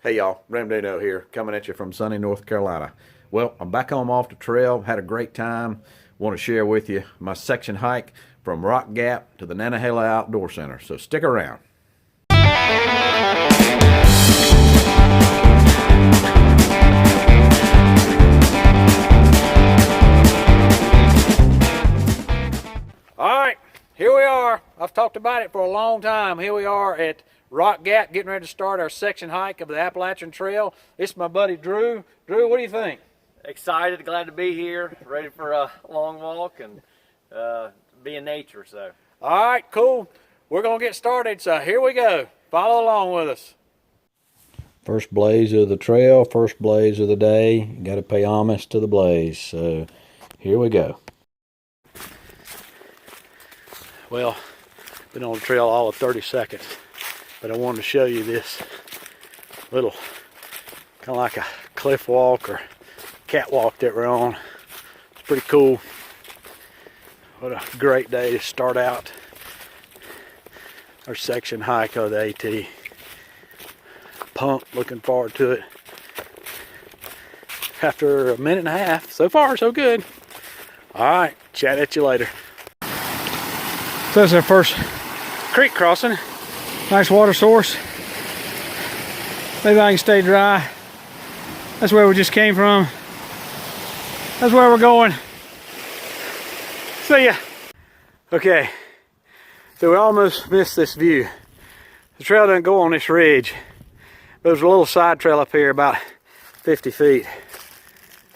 Hey y'all, Ramdano here, coming at you from sunny North Carolina. Well, I'm back home off the trail, had a great time. Want to share with you my section hike from Rock Gap to the Nantahala Outdoor Center, so stick around. All right, here we are. I've talked about it for a long time. Here we are at Rock Gap, getting ready to start our section hike of the Appalachian Trail. This is my buddy Drew. Drew, what do you think? Excited, glad to be here, ready for a long walk and be in nature. So, all right, cool. We're gonna get started. So here we go. Follow along with us. First blaze of the trail, first blaze of the day. Got to pay homage to the blaze. So here we go. Well, been on the trail all of 30 seconds. But I wanted to show you this little, kind of like a cliff walk or catwalk that we're on. It's pretty cool. What a great day to start out our section hike of the AT. Pumped, looking forward to it. After a minute and a half, so far so good. All right, chat at you later. So that's our first creek crossing. Nice water source. Maybe I can stay dry. That's where we just came from. That's where we're going. See ya. Okay, so we almost missed this view. The trail doesn't go on this ridge, but there's a little side trail up here about 50 feet.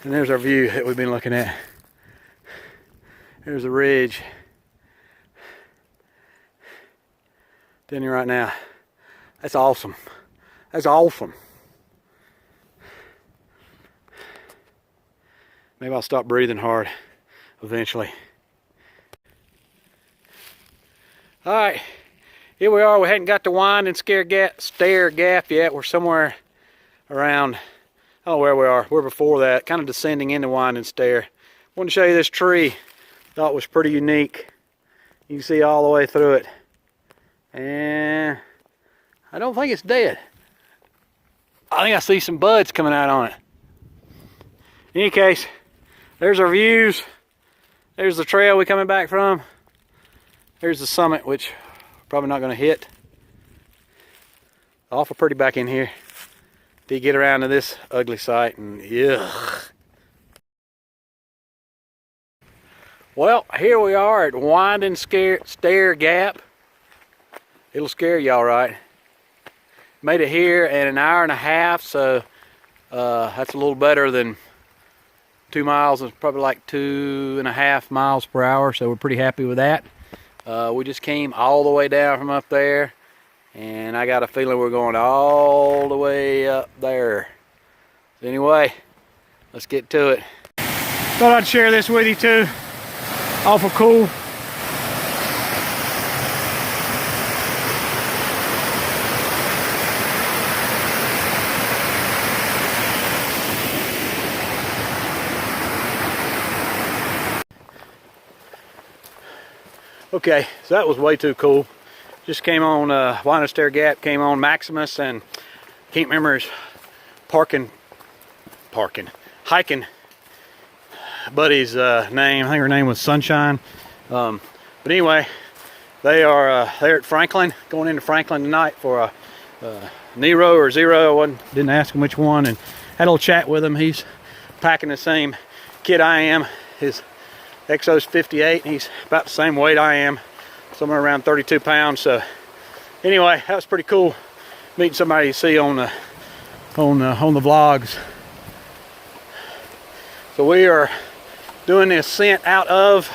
And there's our view that we've been looking at. There's the ridge. Down here right now. That's awesome. That's awesome. Maybe I'll stop breathing hard eventually. All right, here we are. We hadn't got to winding stair gap yet. We're somewhere around, I don't know where we are. We're before that, kind of descending into winding stair. Wanted to show you this tree. Thought it was pretty unique. You can see all the way through it. And I don't think it's dead. I think I see some buds coming out on it. In any case, there's our views. There's the trail we're coming back from. There's the summit, which we're probably not going to hit. Awful pretty back in here. Till you get around to this ugly sight, and yuck. Well, here we are at Winding Stair Gap. It'll scare y'all, right? Made it here in an hour and a half, so that's a little better than 2 miles. It's probably like 2.5 miles per hour, so we're pretty happy with that. We just came all the way down from up there, and I got a feeling we're going all the way up there. So anyway, let's get to it. Thought I'd share this with you too. Awful cool. Okay, so that was way too cool. Just came on Winding Stair Gap, came on Maximus, and can't remember his hiking buddy's name. I think her name was Sunshine. But anyway, they are they're at Franklin, going into Franklin tonight for a Nero or Zero. I didn't ask him which one, and had a little chat with him. He's packing the same kit I am. His Exo's 58, and he's about the same weight I am, somewhere around 32 pounds. So anyway, that was pretty cool meeting somebody you see on the vlogs. So we are doing the ascent out of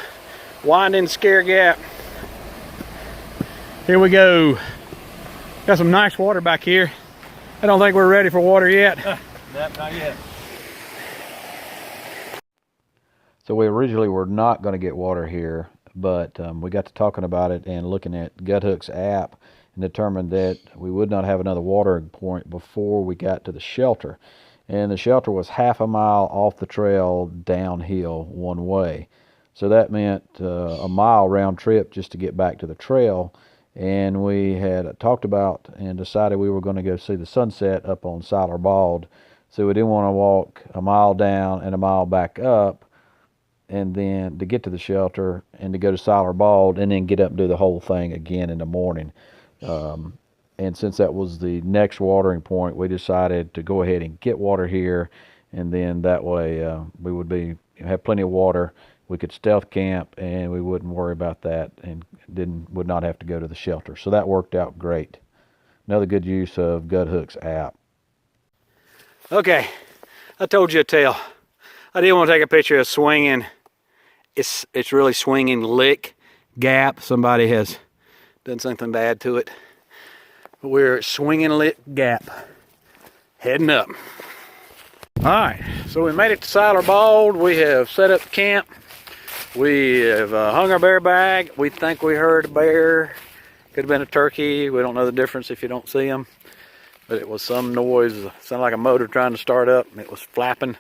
Winding Stair Gap. Here we go. Got some nice water back here. I don't think we're ready for water yet. not yet. So we originally were not going to get water here, but we got to talking about it and looking at Guthook's app and determined that we would not have another watering point before we got to the shelter. And the shelter was half a mile off the trail downhill one way. So that meant a mile round trip just to get back to the trail. and we had talked about and decided we were going to go see the sunset up on Siler Bald. So we didn't want to walk a mile down and a mile back up, and then to get to the shelter and to go to Siler Bald and then get up and do the whole thing again in the morning. And since that was the next watering point, we decided to go ahead and get water here, and then that way we would have plenty of water. We could stealth camp, and we wouldn't worry about that, and would not have to go to the shelter. So that worked out great. Another good use of Guthook's app. Okay, I told you a tale. I did want to take a picture of swinging. It's really swinging lick gap. Somebody has done something bad to it. But we're at swinging lick gap, heading up. All right, so we made it to Siler Bald. We have set up camp. We have hung our bear bag. We think we heard a bear. Could have been a turkey. We don't know the difference if you don't see them. But it was some noise. It sounded like a motor trying to start up. It was flapping.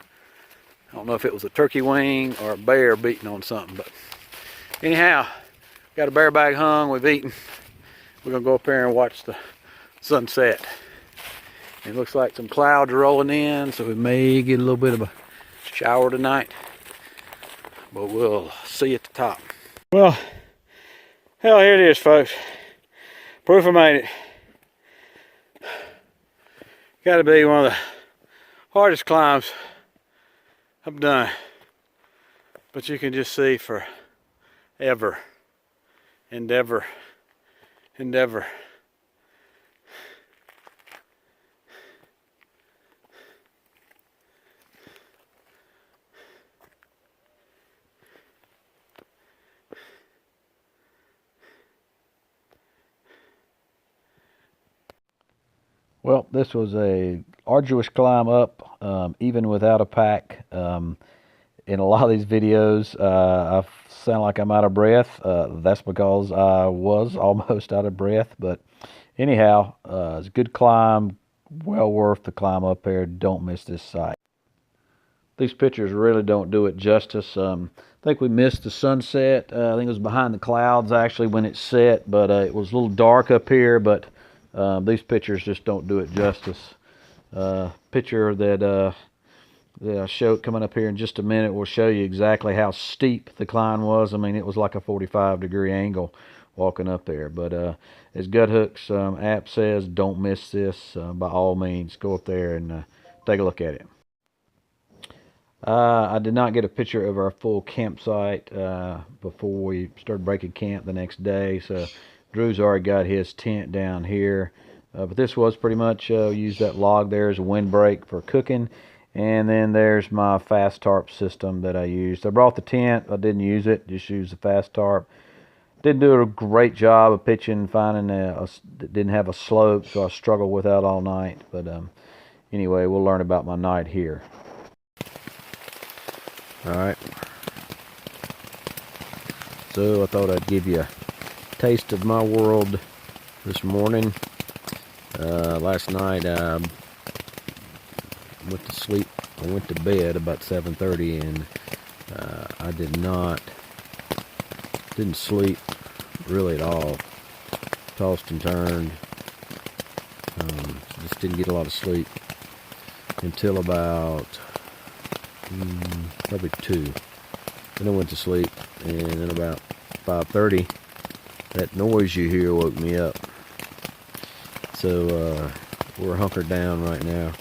I don't know if it was a turkey wing or a bear beating on something. But anyhow, got a bear bag hung. We've eaten. We're going to go up there and watch the sunset. It looks like some clouds are rolling in, so we may get a little bit of a shower tonight. But we'll see you at the top. Well, hell, here it is, folks. Proof I made it. Got to be one of the hardest climbs I've done. But you can just see forever and ever and ever. Well, this was a arduous climb up, even without a pack. In a lot of these videos, I sound like I'm out of breath. That's because I was almost out of breath. But anyhow, it's a good climb, well worth the climb up there. Don't miss this site. These pictures really don't do it justice. I think we missed the sunset. I think it was behind the clouds actually when it set, but it was a little dark up here. But these pictures just don't do it justice. Picture that I show coming up here in just a minute will show you exactly how steep the climb was. I mean, it was like a 45-degree angle walking up there. But as Guthook's app says, don't miss this. By all means, go up there and take a look at it. I did not get a picture of our full campsite before we started breaking camp the next day. So Drew's already got his tent down here. But this was pretty much used that log there as a windbreak for cooking. And then there's my fast tarp system that I used. I brought the tent. I didn't use it. Just used the fast tarp. Didn't do a great job of pitching, finding didn't have a slope, so I struggled with that all night. But anyway, we'll learn about my night here. All right. So I thought I'd give you a taste of my world this morning. Last night I went to sleep. I went to bed about 7:30, and I didn't sleep really at all. Tossed and turned. Just didn't get a lot of sleep until about probably 2. Then I went to sleep, and then about 5:30, that noise you hear woke me up. So we're hunkered down right now.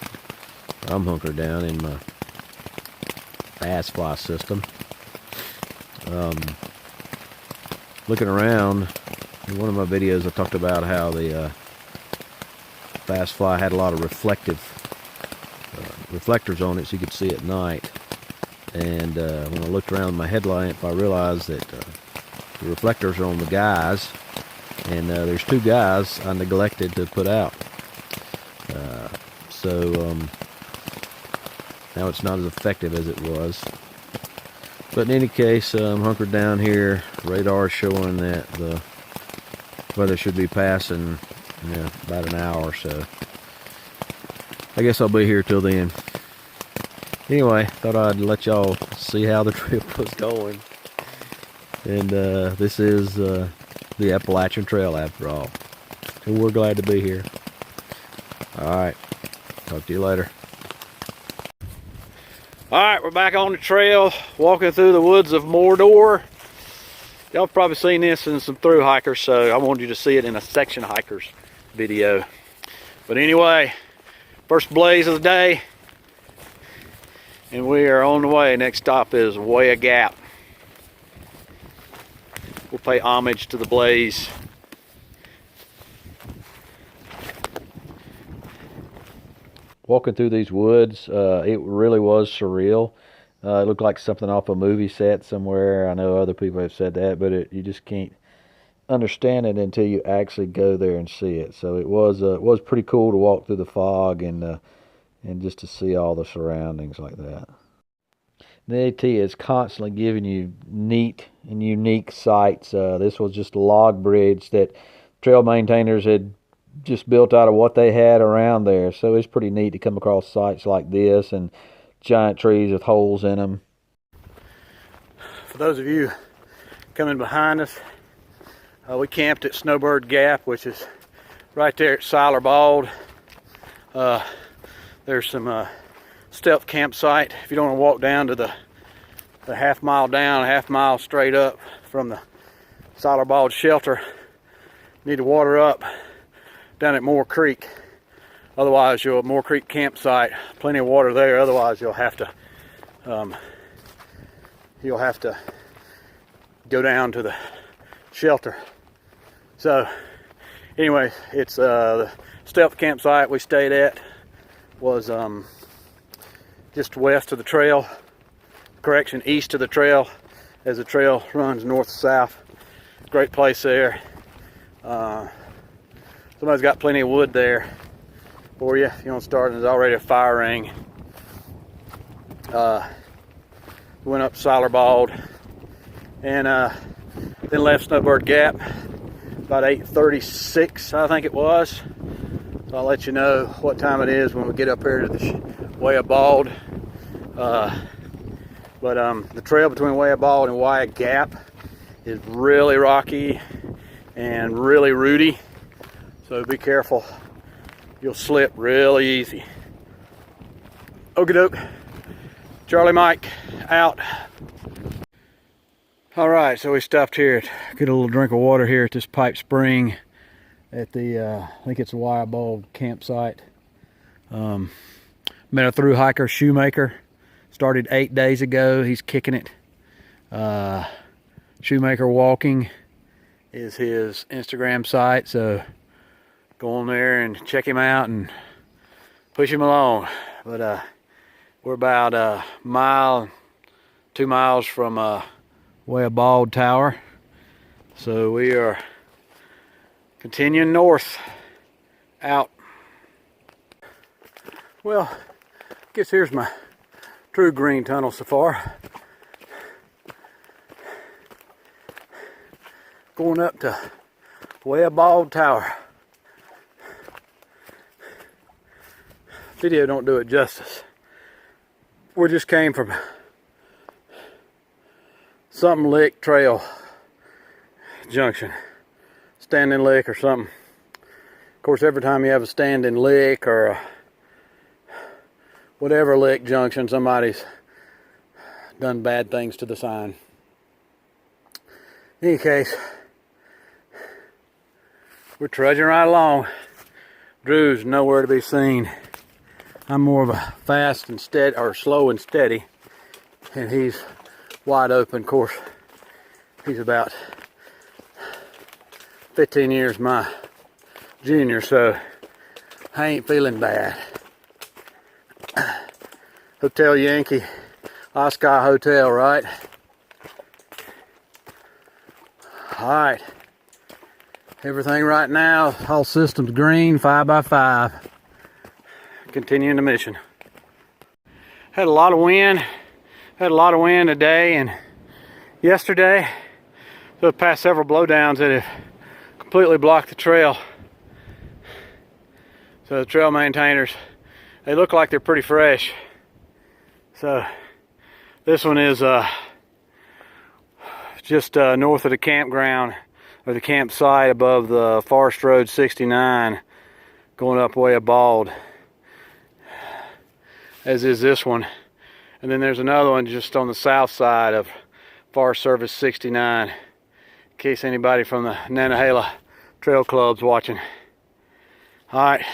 I'm hunkered down in my bass fly system. Looking around, in one of my videos I talked about how the bass fly had a lot of reflectors on it so you could see at night. And when I looked around with my headlamp, I realized that the reflectors are on the guys, and there's 2 guys I neglected to put out. So now it's not as effective as it was. But in any case, I'm hunkered down here. Radar showing that the weather should be passing about an hour or so. I guess I'll be here till then. Anyway, thought I'd let y'all see how the trip was going. And this is the Appalachian Trail after all. So we're glad to be here. All right, talk to you later. All right, we're back on the trail, walking through the woods of Mordor. Y'all have probably seen this in some through hikers, so I wanted you to see it in a section hikers video. But anyway, first blaze of the day, and we are on the way. Next stop is Wayah Gap. We'll pay homage to the blaze. Walking through these woods, it really was surreal. It looked like something off a movie set somewhere. I know other people have said that, but you just can't understand it until you actually go there and see it. So it was pretty cool to walk through the fog and just to see all the surroundings like that. The AT is constantly giving you neat and unique sights. This was just a log bridge that trail maintainers had just built out of what they had around there. So it's pretty neat to come across sites like this and giant trees with holes in them. For those of you coming behind us, we camped at Snowbird Gap, which is right there at Siler Bald. There's some stealth campsite if you don't want to walk down to the half mile down, half mile straight up from the Siler Bald shelter. Need to water up down at Moore Creek. Otherwise, Moore Creek campsite, plenty of water there. Otherwise, you'll have to go down to the shelter. So, anyway, it's the stealth campsite we stayed at was just west of the trail. Correction, east of the trail, as the trail runs north to south. Great place there. Somebody's got plenty of wood there for you if you want to start. There's already a fire ring. Went up Siler Bald and then left Snowbird Gap about 8:36, I think it was. So I'll let you know what time it is when we get up here to the Wayah Bald. But the trail between Wayah Bald and Wayah Gap is really rocky and really rooty. So be careful. You'll slip really easy. Okie doke. Charlie Mike out. All right, so we stopped here to get a little drink of water here at this pipe spring at the, I think it's a Wayah Bald campsite. Met a through hiker, Shoemaker. Started 8 days ago. He's kicking it. Shoemaker Walking is his Instagram site, so go on there and check him out and push him along. But we're about a mile, 2 miles from Wayah Bald Tower, so we are continuing north out. Well, I guess here's my true green tunnel so far. Going up to Wayah Bald Tower. Video don't do it justice. We just came from something lick trail junction, standing lick or something. Of course, every time you have a standing lick or a whatever lick junction, somebody's done bad things to the sign. In any case, we're trudging right along. Drew's nowhere to be seen. I'm more of a fast and steady, or slow and steady, and he's wide open. Of course, he's about 15 years my junior, so I ain't feeling bad. Hotel Yankee, Oscar Hotel, right? All right. Everything right now, all systems green, 5x5. Continuing the mission. Had a lot of wind. Had a lot of wind today and yesterday. So past several blowdowns that have completely blocked the trail. So the trail maintainers, they look like they're pretty fresh. So this one is just north of the campground. or the campsite above the Forest Road 69 going up Wayah Bald, as is this one. And then there's another one just on the south side of Forest Service 69, in case anybody from the Nantahala Trail Club's watching. All right.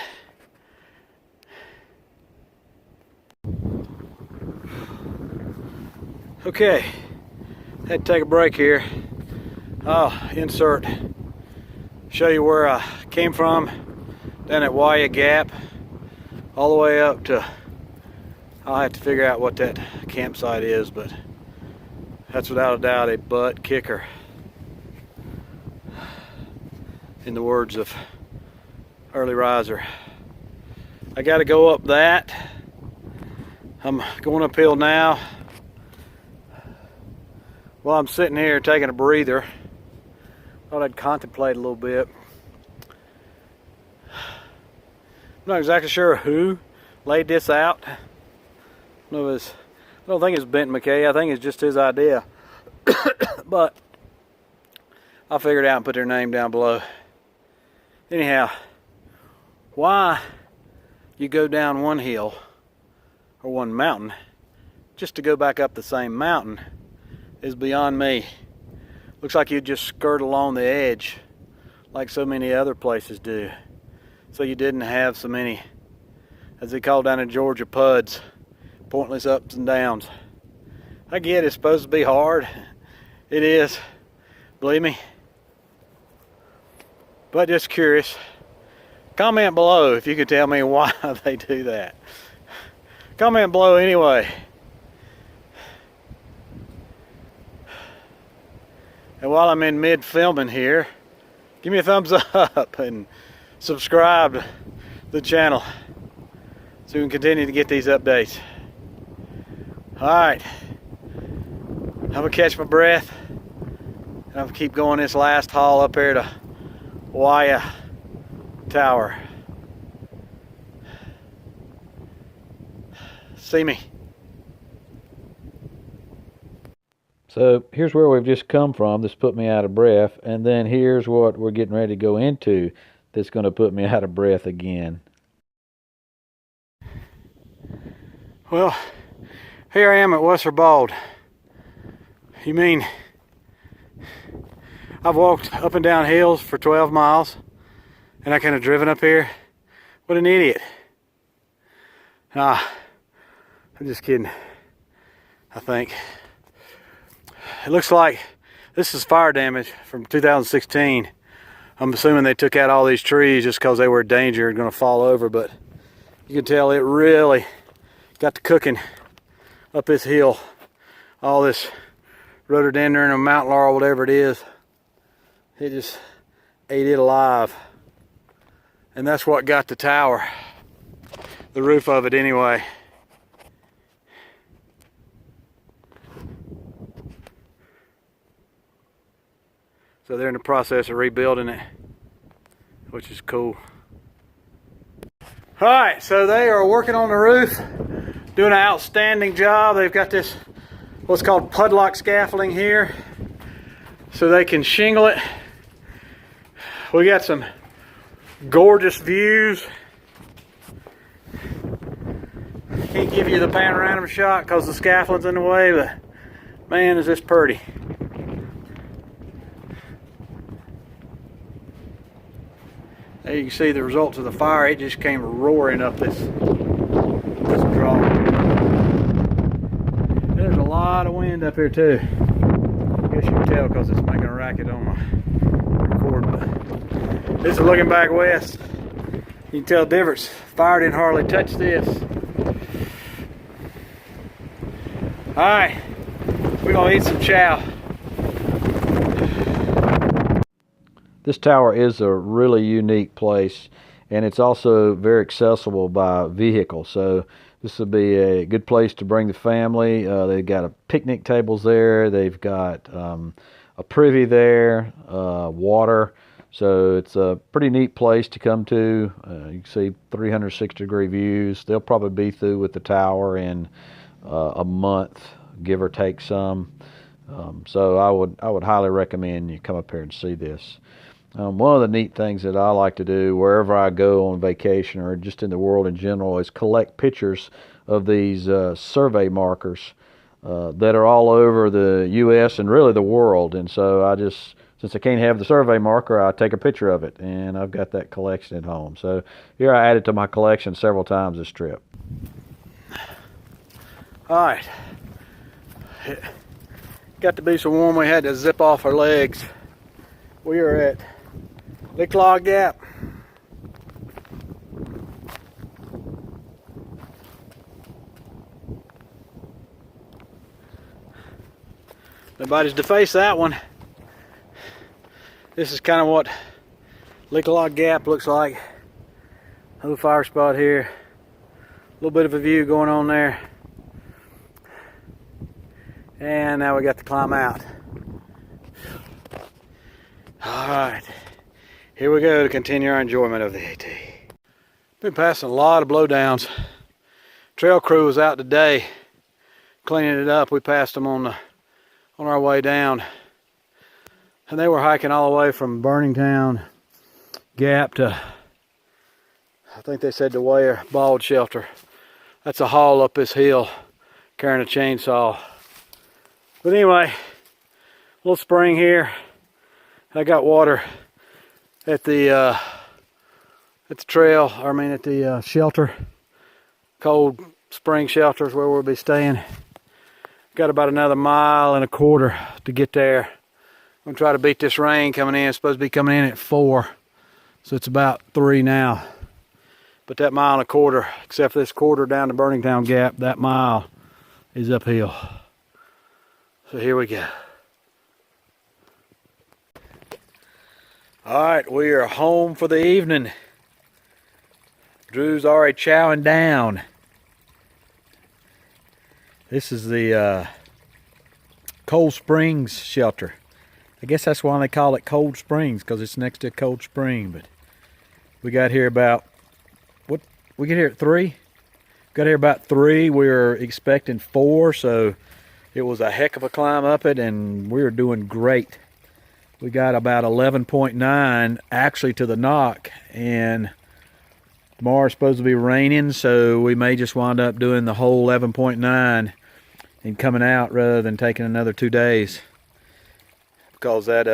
Okay, had to take a break here. I'll insert, show you where I came from, down at Wayah Gap, all the way up to, I'll have to figure out what that campsite is, but that's without a doubt a butt kicker, in the words of early riser. I got to go up that. I'm going uphill now. While I'm sitting here taking a breather, thought I'd contemplate a little bit. I'm not exactly sure who laid this out. I don't think it's Benton McKay. I think it's just his idea. But I'll figure it out and put their name down below. Anyhow, why you go down one hill or one mountain just to go back up the same mountain is beyond me. Looks like you just skirt along the edge like so many other places do. So you didn't have so many, as they call down in Georgia, puds, pointless ups and downs. I get it's supposed to be hard. It is, believe me. But just curious. Comment below if you could tell me why they do that. Comment below anyway. And while I'm in mid filming here, give me a thumbs up and subscribe to the channel so we can continue to get these updates. Alright, I'm gonna catch my breath and I'm gonna keep going this last haul up here to Wayah Tower. See me. So here's where we've just come from. This put me out of breath. And then here's what we're getting ready to go into that's going to put me out of breath again. Well, here I am at Wesser Bald. You mean I've walked up and down hills for 12 miles and I could have driven up here? What an idiot. Nah, I'm just kidding, I think. It looks like this is fire damage from 2016. I'm assuming they took out all these trees just because they were a danger and going to fall over, but you can tell it really got to cooking up this hill. All this rhododendron or mountain laurel, whatever it is, it just ate it alive. And that's what got the tower, the roof of it anyway. So they're in the process of rebuilding it, which is cool. All right, so they are working on the roof, doing an outstanding job. They've got this, what's called pudlock scaffolding here, so they can shingle it. We got some gorgeous views. Can't give you the panorama shot because the scaffolding's in the way, but man, is this pretty. There you can see the results of the fire. It just came roaring up this draw. There's a lot of wind up here too. I guess you can tell because it's making a racket on my record. But this is looking back west. You can tell the difference. Fire didn't hardly touch this. All right, we're gonna eat some chow. This tower is a really unique place, and it's also very accessible by vehicle. So this will be a good place to bring the family. They've got picnic tables there. They've got a privy there, water. So it's a pretty neat place to come to. You can see 360-degree views. They'll probably be through with the tower in a month, give or take some. So I would highly recommend you come up here and see this. One of the neat things that I like to do wherever I go on vacation or just in the world in general is collect pictures of these survey markers that are all over the U.S. and really the world. And so since I can't have the survey marker, I take a picture of it, and I've got that collection at home. So here I added to my collection several times this trip. All right. It got to be so warm we had to zip off our legs. We are at the Clogged Gap. Nobody's deface that one. This is kind of what Clogged Gap looks like. A little fire spot here. A little bit of a view going on there. And now we got to climb out. Alright. Here we go to continue our enjoyment of the AT. Been passing a lot of blowdowns. Trail crew was out today cleaning it up. We passed them on our way down. And they were hiking all the way from Burningtown Gap to, I think they said the Wayah Bald Shelter. That's a haul up this hill carrying a chainsaw. But anyway, little spring here. I got water at the trail, at the shelter. Cold spring shelters where we'll be staying. Got about another 1.25 miles to get there. I'm gonna try to beat this rain coming in. It's supposed to be coming in at 4, so it's about 3 now. But that 1.25 miles, except for this quarter down to Burningtown Gap, that mile is uphill. So here we go. All right, we are home for the evening. Drew's already chowing down. This is the Cold Springs shelter. I guess that's why they call it Cold Springs, because it's next to a cold spring. But we got here about, we get here at 3? Got here about 3. We were expecting 4, so it was a heck of a climb up it, and we were doing great. We got about 11.9 actually to the NOC, and tomorrow's supposed to be raining, so we may just wind up doing the whole 11.9 and coming out rather than taking another 2 days, because that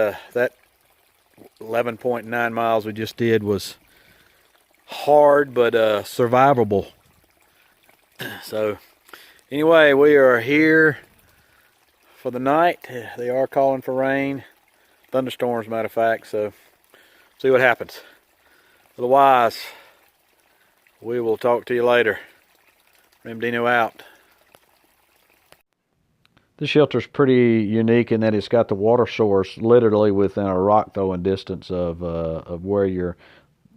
11.9 miles we just did was hard but survivable. So anyway, we are here for the night. They are calling for rain, thunderstorms, matter of fact, so see what happens. Otherwise, we will talk to you later. Remdino out. This shelter's pretty unique in that it's got the water source literally within a rock throwing distance of where your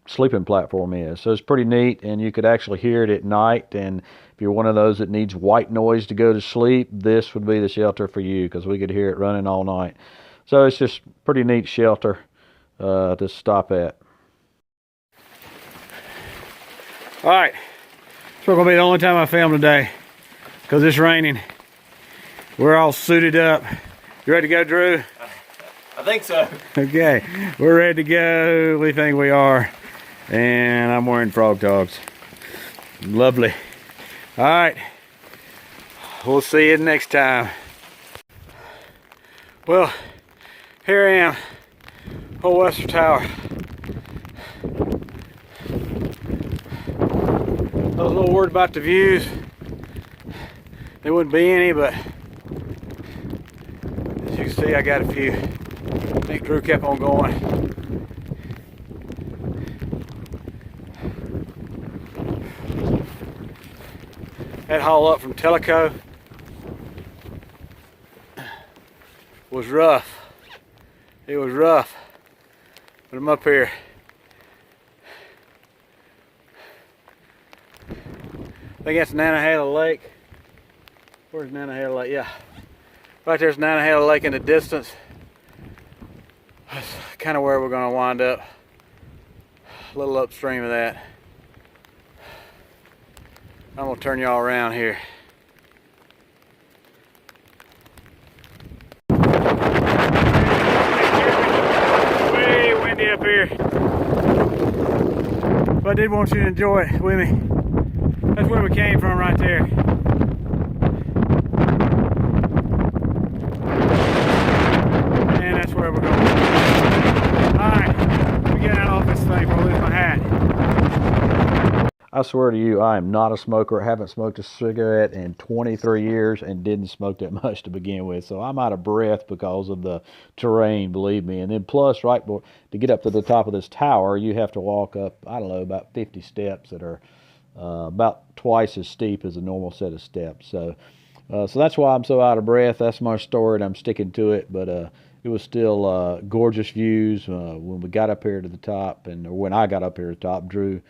sleeping platform is. So it's pretty neat, and you could actually hear it at night. And if you're one of those that needs white noise to go to sleep, this would be the shelter for you, because we could hear it running all night. So it's just pretty neat shelter to stop at. All right, so it's gonna be the only time I film today because it's raining. We're all suited up. You ready to go, Drew? I think so. Okay, we're ready to go. We think we are. And I'm wearing frog togs. Lovely. All right, we'll see you next time. Well, here I am, old Wesser Tower. I was a little worried about the views. There wouldn't be any, but as you can see, I got a few. I think Drew kept on going. That haul up from Tellico was rough. It was rough, but I'm up here. I think that's Nantahala Lake. Where's Nantahala Lake? Yeah. Right there's Nantahala Lake in the distance. That's kind of where we're going to wind up. A little upstream of that. I'm going to turn y'all around here. But I did want you to enjoy it with me. That's where we came from right there. And that's where we're going. Alright, we get out off this thing before I lose my hat. I swear to you, I am not a smoker. I haven't smoked a cigarette in 23 years and didn't smoke that much to begin with. So I'm out of breath because of the terrain, believe me. And then plus, to get up to the top of this tower, you have to walk up, I don't know, about 50 steps that are about twice as steep as a normal set of steps. So that's why I'm so out of breath. That's my story, and I'm sticking to it. But it was still gorgeous views when we got up here to the top, or when I got up here to the top. Drew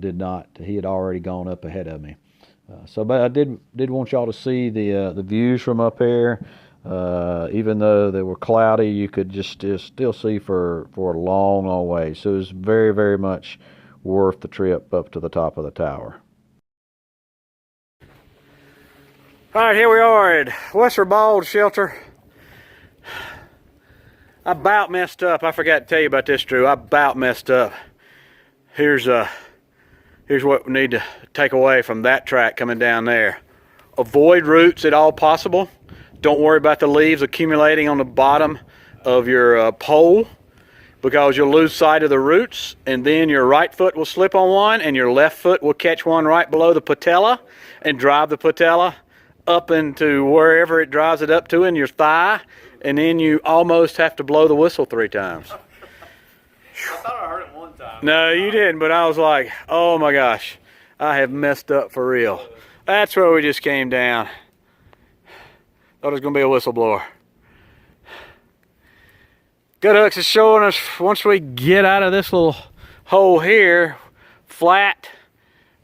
did not. He had already gone up ahead of me. But I did want y'all to see the views from up here. Even though they were cloudy, you could just still see for a long, long way. So it was very, very much worth the trip up to the top of the tower. All right, here we are at Wesser Ribald shelter. I about messed up. I forgot to tell you about this, Drew. I about messed up. Here's what we need to take away from that track coming down there. Avoid roots at all possible. Don't worry about the leaves accumulating on the bottom of your pole, because you'll lose sight of the roots, and then your right foot will slip on one and your left foot will catch one right below the patella and drive the patella up into wherever it drives it up to in your thigh, and then you almost have to blow the whistle 3 times. I thought I heard it one time. No, you didn't, but I was like, oh my gosh, I have messed up for real. That's where we just came down. Thought it was going to be a whistleblower. Good Hooks is showing us once we get out of this little hole here, flat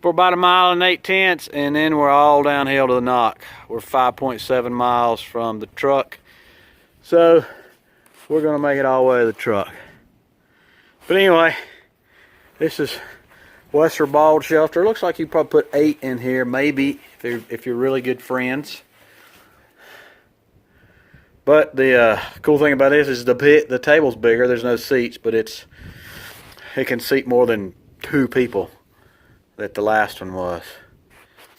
for about 1.8 miles, and then we're all downhill to the NOC. We're 5.7 miles from the truck. So we're going to make it all the way to the truck. But anyway, this is Wesser Ribald shelter. Looks like you probably put 8 in here, maybe, if you're really good friends. But the cool thing about this is the table's bigger. There's no seats, but it can seat more than 2 people that the last one was.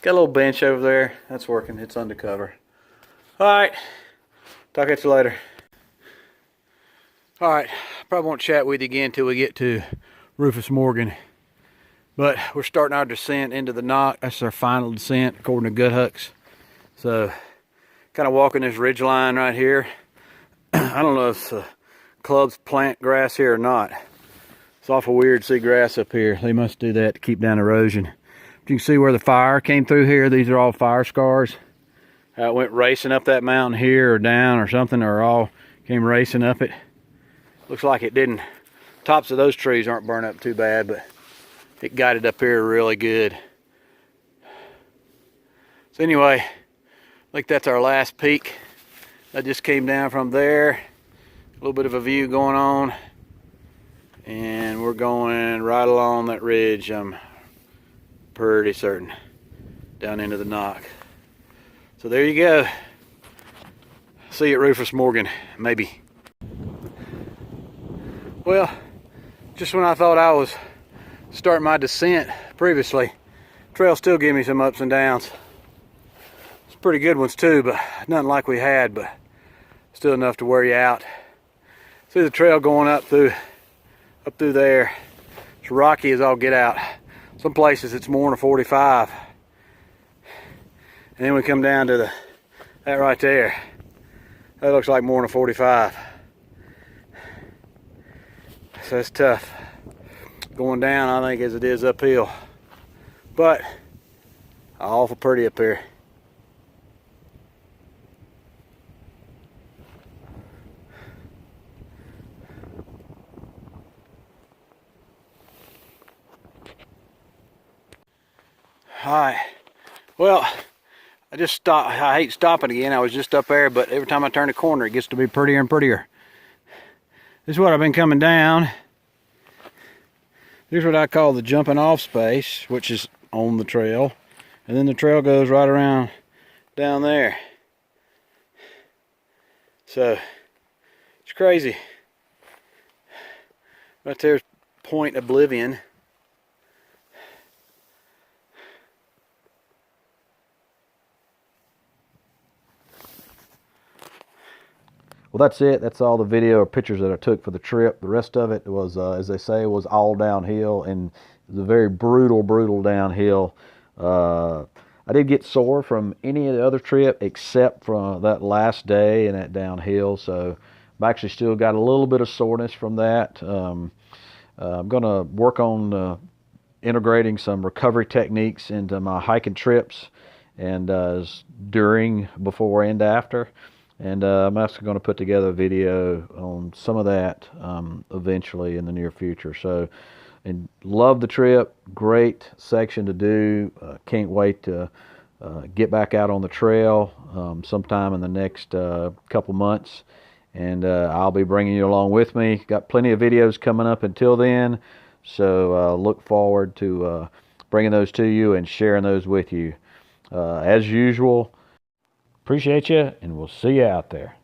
Got a little bench over there. That's working. It's undercover. All right. Talk at you later. All right. Probably won't chat with you again until we get to Rufus Morgan. But we're starting our descent into the NOC. That's our final descent according to Good Hooks. So kind of walking this ridge line right here. I don't know if clubs plant grass here or not. It's awful weird to see grass up here. They must do that to keep down erosion. But you can see where the fire came through here. These are all fire scars. How it went racing up that mountain here or down or something, or all came racing up it. Looks like it didn't. Tops of those trees aren't burned up too bad, but it got it up here really good. So anyway, I think that's our last peak. I just came down from there. A little bit of a view going on. And we're going right along that ridge, I'm pretty certain, down into the NOC. So there you go. See you at Rufus Morgan, maybe. Well, just when I thought I was starting my descent previously, trail still gave me some ups and downs. Some pretty good ones too, but nothing like we had, but still enough to wear you out. See the trail going up through there. It's rocky as all get out. Some places it's more than a 45. And then we come down to that right there. That looks like more than a 45. So it's tough going down, I think, as it is uphill. But awful pretty up here. Alright, well, I just stopped. I hate stopping again. I was just up there, but every time I turn a corner, it gets to be prettier and prettier. This is what I've been coming down. Here's what I call the jumping off space, which is on the trail. And then the trail goes right around down there. So, it's crazy. Right there's Point Oblivion. Well, that's it. That's all the video or pictures that I took for the trip. The rest of it was, as they say, was all downhill, and it was a very brutal downhill. I did get sore from any of the other trip except from that last day and that downhill, so I've actually still got a little bit of soreness from that. I'm going to work on integrating some recovery techniques into my hiking trips, and during, before, and after. And I'm also going to put together a video on some of that eventually in the near future. So, and love the trip. Great section to do. Can't wait to get back out on the trail sometime in the next couple months. And I'll be bringing you along with me. Got plenty of videos coming up until then. So look forward to bringing those to you and sharing those with you. As usual, appreciate you, and we'll see you out there.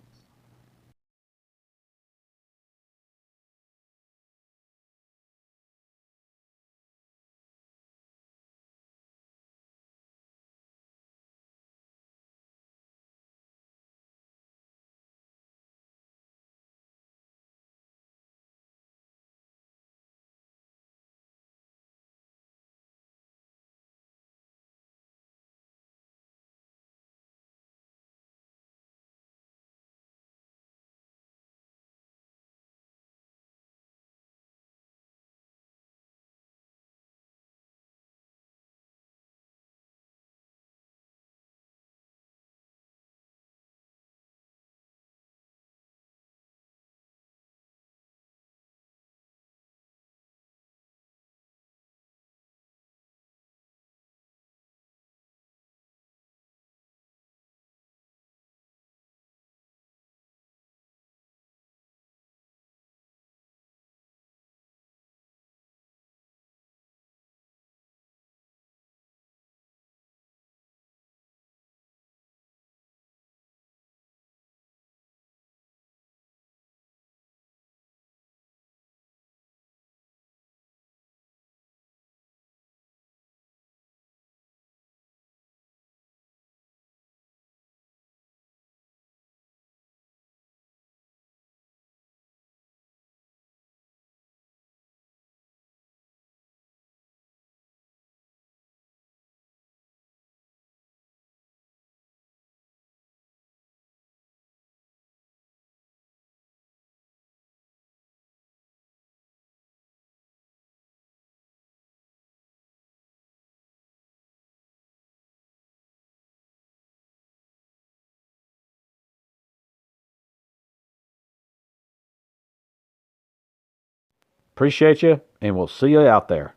Appreciate you, and we'll see you out there.